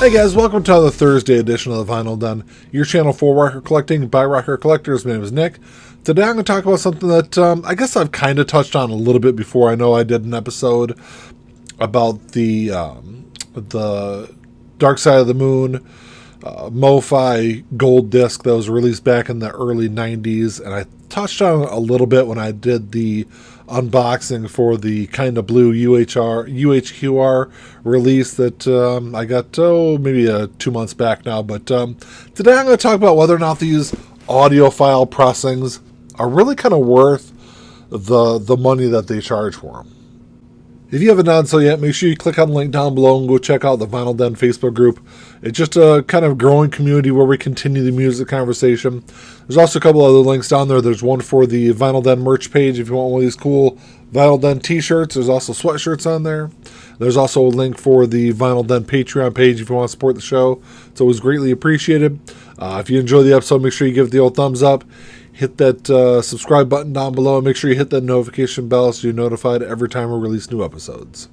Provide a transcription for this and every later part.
Hey guys, welcome to the Thursday edition of the Vinyl Den, your channel for record collecting by record collectors. My name is Nick. Today I'm going to talk about something that I guess I've kind of touched on a little bit before. I know I did an episode about the Dark Side of the Moon MoFi gold disc that was released back in the early 90s, and I touched on it a little bit when I did the unboxing for the Kinda Blue UHQR release that I got maybe 2 months back now. But today I'm going to talk about whether or not these audiophile pressings are really kind of worth the money that they charge for them. If you haven't done so yet, make sure you click on the link down below and go check out the Vinyl Den Facebook group. It's just a kind of growing community where we continue the music conversation. There's also a couple other links down there. There's one for the Vinyl Den merch page if you want one of these cool Vinyl Den t-shirts. There's also sweatshirts on there. There's also a link for the Vinyl Den Patreon page if you want to support the show. It's always greatly appreciated. If you enjoy the episode, make sure you give it the old thumbs up. Hit that subscribe button down below and make sure you hit that notification bell so you're notified every time we release new episodes.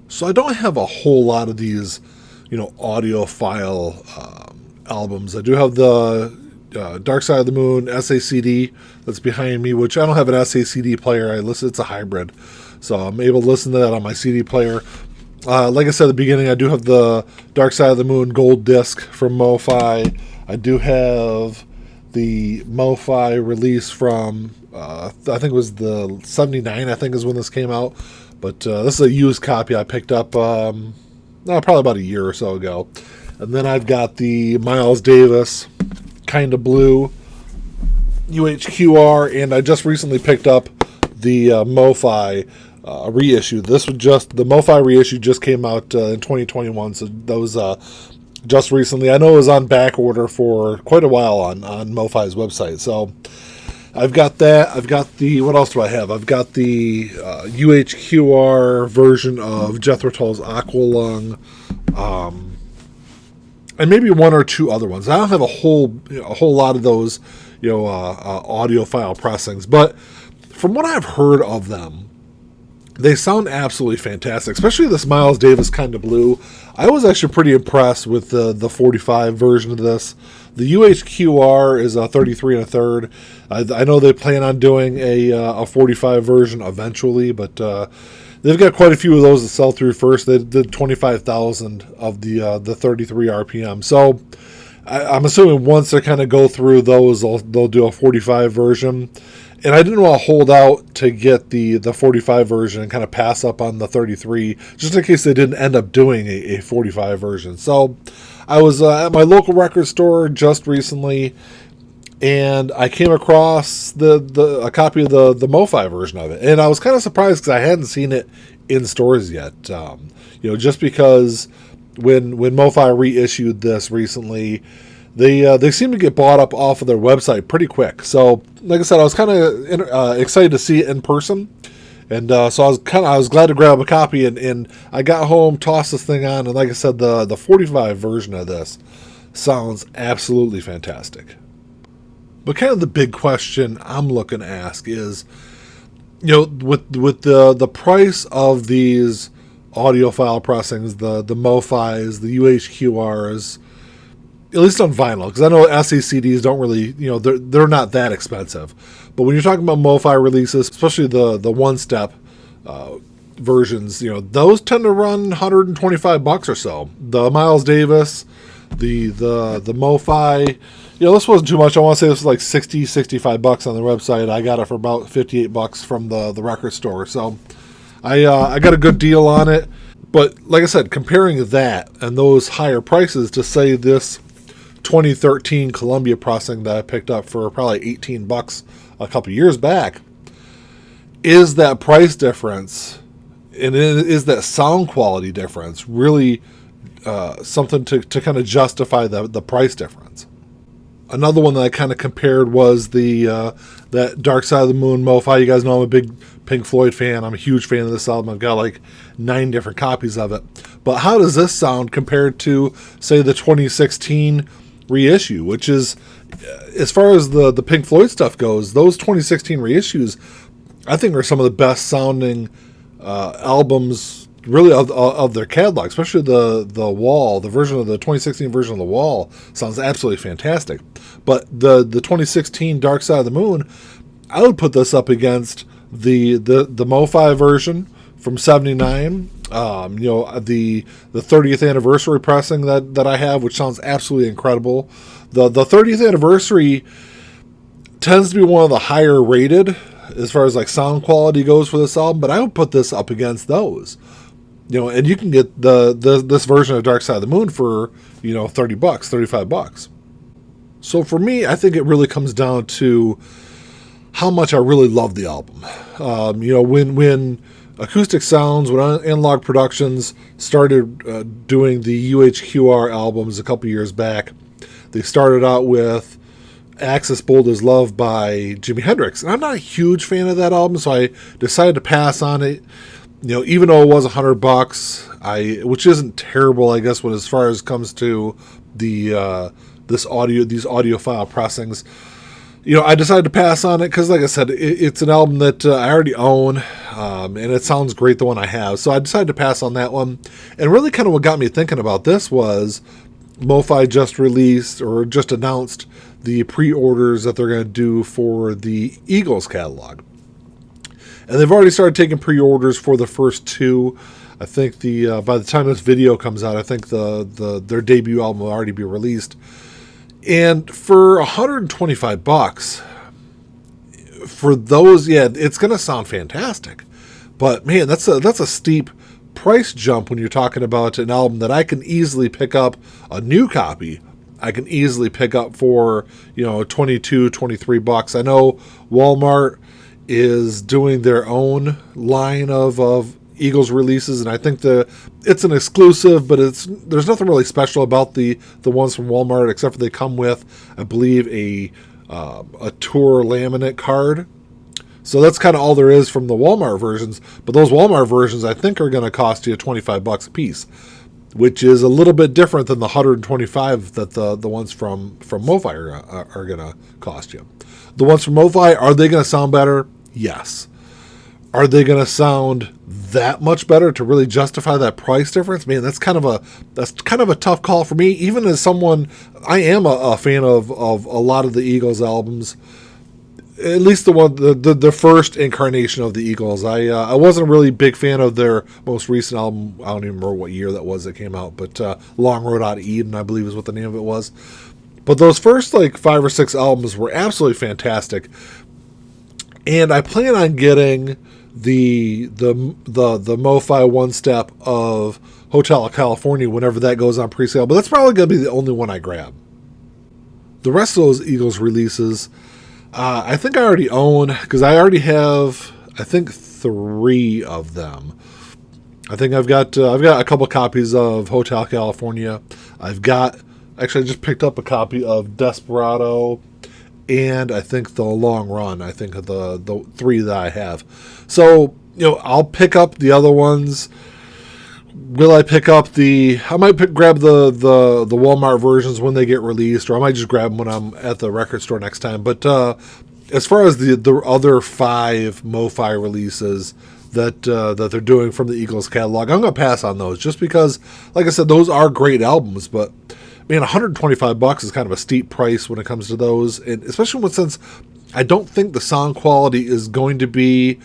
So I don't have a whole lot of these, audiophile albums. I do have the Dark Side of the Moon SACD that's behind me, which I don't have an SACD player. It's a hybrid, so I'm able to listen to that on my CD player. Like I said at the beginning, I do have the Dark Side of the Moon gold disc from MoFi. I do have the MoFi release from, I think it was the 79, I think is when this came out. But this is a used copy I picked up probably about a year or so ago. And then I've got the Miles Davis Kinda Blue UHQR, and I just recently picked up the MoFi reissue. The MoFi reissue just came out in 2021, so those just recently. I know it was on back order for quite a while on MoFi's website. So I've got that. I've got what else do I have? I've got the UHQR version of Jethro Tull's Aqualung, and maybe one or two other ones. I don't have a whole lot of those, audiophile pressings, but from what I've heard of them, they sound absolutely fantastic, especially this Miles Davis Kinda Blue. I was actually pretty impressed with the 45 version of this. The UHQR is a 33 1/3. I know they plan on doing a 45 version eventually, but they've got quite a few of those to sell through first. They did 25,000 of the 33 RPM. So I'm assuming once they kind of go through those, they'll do a 45 version. And I didn't want to hold out to get the 45 version and kind of pass up on the 33, just in case they didn't end up doing a 45 version. So I was at my local record store just recently, and I came across a copy of the MoFi version of it. And I was kind of surprised because I hadn't seen it in stores yet. Just because when MoFi reissued this recently, they seem to get bought up off of their website pretty quick. So, like I said, I was kind of excited to see it in person, and so I was glad to grab a copy. And I got home, tossed this thing on, and like I said, the 45 version of this sounds absolutely fantastic. But kind of the big question I'm looking to ask is, with the price of these audiophile pressings, the MoFis, the UHQRs. At least on vinyl, because I know SACDs don't really, they're not that expensive. But when you're talking about MoFi releases, especially the one-step versions, those tend to run $125 or so. The Miles Davis, the MoFi, this wasn't too much. I want to say this was like $65 on the website. I got it for about $58 from the record store. So I got a good deal on it. But like I said, comparing that and those higher prices to say this 2013 Columbia pressing that I picked up for probably $18 a couple years back, is that price difference and is that sound quality difference really something to kind of justify the price difference? Another one that I kind of compared was that Dark Side of the Moon MoFi. You guys know I'm a big Pink Floyd fan. I'm a huge fan of this album. I've got like 9 different copies of it. But how does this sound compared to, say, the 2016 reissue, which is, as far as the Pink Floyd stuff goes, those 2016 reissues, I think, are some of the best sounding albums really of their catalog, especially the Wall, the 2016 version of the Wall sounds absolutely fantastic. But the 2016 Dark Side of the Moon, I would put this up against the MoFi version from '79. The 30th anniversary pressing that I have, which sounds absolutely incredible. The 30th anniversary tends to be one of the higher rated as far as like sound quality goes for this album, but I would put this up against those. And you can get this version of Dark Side of the Moon for $30, $35. So for me, I think it really comes down to how much I really love the album. When Acoustic Sounds, when Analog Productions started doing the UHQR albums a couple years back, they started out with Axis Bold as Love by Jimi Hendrix. And I'm not a huge fan of that album, so I decided to pass on it. Even though it was $100, which isn't terrible, I guess, when as far as comes to these audiophile pressings. I decided to pass on it because, like I said, it's an album that I already own, and it sounds great, the one I have. So I decided to pass on that one. And really kind of what got me thinking about this was MoFi just released or just announced the pre-orders that they're going to do for the Eagles catalog. And they've already started taking pre-orders for the first two. I think by the time this video comes out, I think their debut album will already be released. And for $125 for those, it's going to sound fantastic. But man, that's a steep price jump when you're talking about an album that I can easily pick up a new copy. I can easily pick up for $22, $23. I know Walmart is doing their own line of Eagles releases, and I think it's an exclusive, but there's nothing really special about the ones from Walmart except for they come with, I believe, a tour laminate card. So that's kind of all there is from the Walmart versions. But those Walmart versions, I think, are going to cost you $25 a piece, which is a little bit different than the $125 that the ones from MoFi are going to cost you. The ones from MoFi, are they going to sound better? Yes. Are they going to sound that much better to really justify that price difference? Man, that's kind of a tough call for me. Even as someone, I am a fan of a lot of the Eagles albums. At least the first incarnation of the Eagles. I wasn't a really big fan of their most recent album. I don't even remember what year that was that came out, but Long Road Out of Eden, I believe, is what the name of it was. But those first 5 or 6 albums were absolutely fantastic, and I plan on getting the MoFi one step of Hotel California whenever that goes on pre-sale. But that's probably going to be the only one I grab. The rest of those Eagles releases, I think I already own, because I already have, I think, 3 of them. I think I've got a couple copies of Hotel California. I just picked up a copy of Desperado, and I think The Long Run. I think of the 3 that I have. So I'll pick up the other ones. Will I pick up I might grab the Walmart versions when they get released, or I might just grab them when I'm at the record store next time. But as far as the other 5 MoFi releases that they're doing from the Eagles catalog, I'm going to pass on those just because, like I said, those are great albums. But man, $125 is kind of a steep price when it comes to those, and especially since I don't think the sound quality is going to be.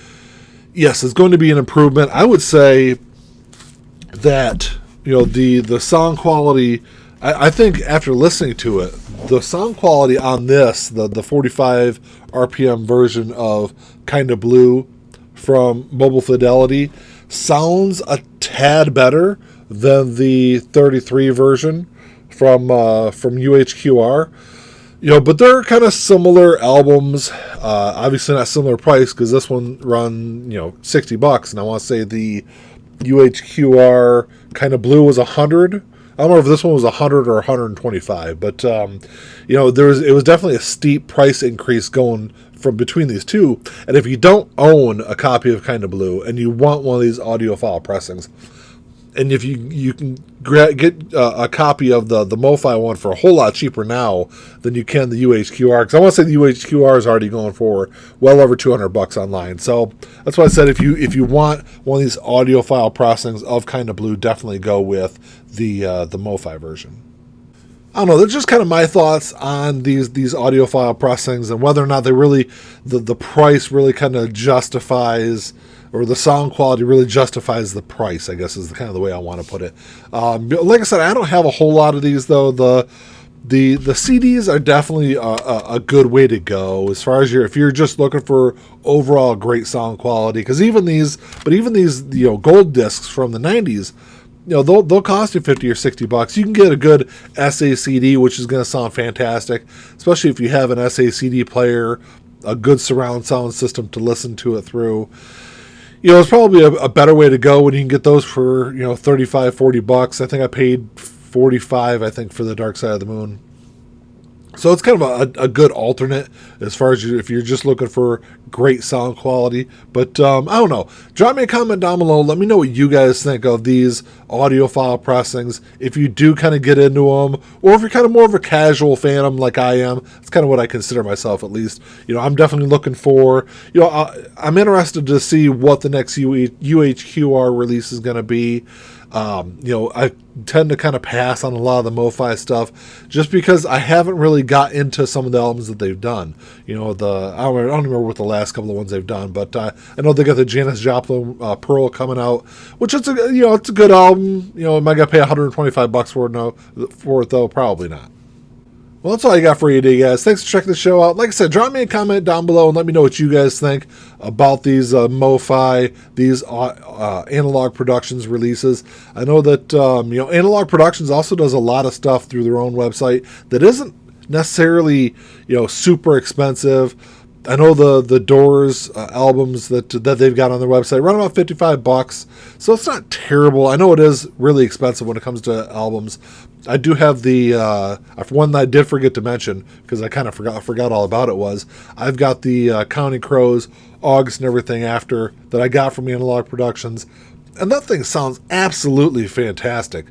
Yes, it's going to be an improvement. I would say that the sound quality, I think after listening to it, the sound quality on this, the 45 RPM version of Kinda Blue from Mobile Fidelity, sounds a tad better than the 33 version from UHQR. But they're kind of similar albums. Obviously not similar price, because this one run $60, and I want to say the UHQR Kinda Blue was $100. I don't know if this one was $100 or $125, but it was definitely a steep price increase going from between these two. And if you don't own a copy of Kinda Blue and you want one of these audiophile pressings, And if you can get a copy of the MoFi one for a whole lot cheaper now than you can the UHQR, because I want to say the UHQR is already going for well over $200 online. So that's why I said if you want one of these audiophile pressings of Kinda Blue, definitely go with the MoFi version. I don't know. That's just kind of my thoughts on these audiophile pressings and whether or not they really the price really kind of justifies, or the sound quality really justifies the price, I guess is kind of the way I want to put it. Like I said, I don't have a whole lot of these though. The CDs are definitely a good way to go as far as if you're just looking for overall great sound quality. Because even these gold discs from the 90s. They'll cost you $50 or $60. You can get a good SACD, which is going to sound fantastic, especially if you have an SACD player, a good surround sound system to listen to it through. It's probably a better way to go when you can get those for $35, $40. I think I paid $45. I think for the Dark Side of the Moon. So it's kind of a good alternate as far as if you're just looking for great sound quality. But I don't know. Drop me a comment down below. Let me know what you guys think of these audiophile pressings. If you do kind of get into them, or if you're kind of more of a casual fan of them like I am. It's kind of what I consider myself, at least. I'm definitely looking for, I'm interested to see what the next UHQR release is going to be. I tend to kind of pass on a lot of the MoFi stuff just because I haven't really got into some of the albums that they've done. I don't remember what the last couple of ones they've done, but I know they got the Janis Joplin Pearl coming out, which it's a good album. Am I gonna pay $125 for it though? Probably not. Well, that's all I got for you today, guys. Thanks for checking the show out. Like I said, drop me a comment down below and let me know what you guys think about these MoFi, these Analog Productions releases. I know that Analog Productions also does a lot of stuff through their own website that isn't necessarily super expensive. I know the Doors albums that they've got on their website run about $55, so it's not terrible. I know it is really expensive when it comes to albums. I do have the one that I did forget to mention because I kind of forgot all about it. I've got the Counting Crows, August and Everything After that I got from Analog Productions, and that thing sounds absolutely fantastic.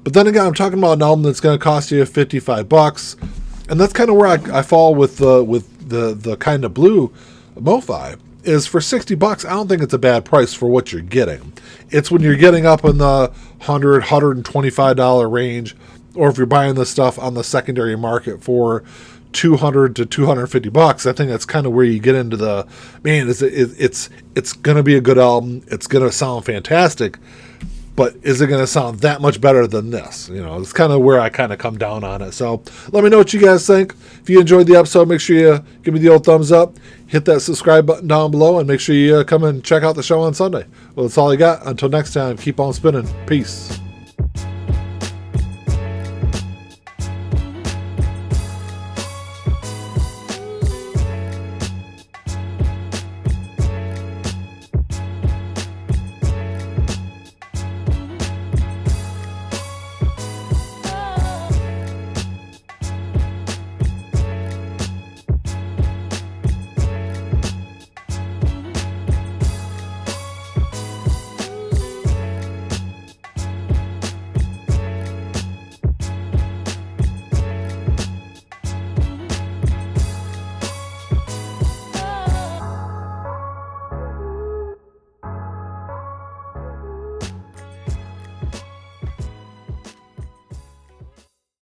But then again, I'm talking about an album that's going to cost you $55, and that's kind of where I fall with the Kinda Blue MoFi. Is for $60, I don't think it's a bad price for what you're getting. It's when you're getting up in the $125 range, or if you're buying this stuff on the secondary market for $200 to $250, I think that's kind of where you get into the, man, it's going to be a good album. It's going to sound fantastic, but is it going to sound that much better than this? It's kind of where I kind of come down on it. So let me know what you guys think. If you enjoyed the episode, make sure you give me the old thumbs up, hit that subscribe button down below, and make sure you come and check out the show on Sunday. Well, that's all I got. Until next time, keep on spinning. Peace.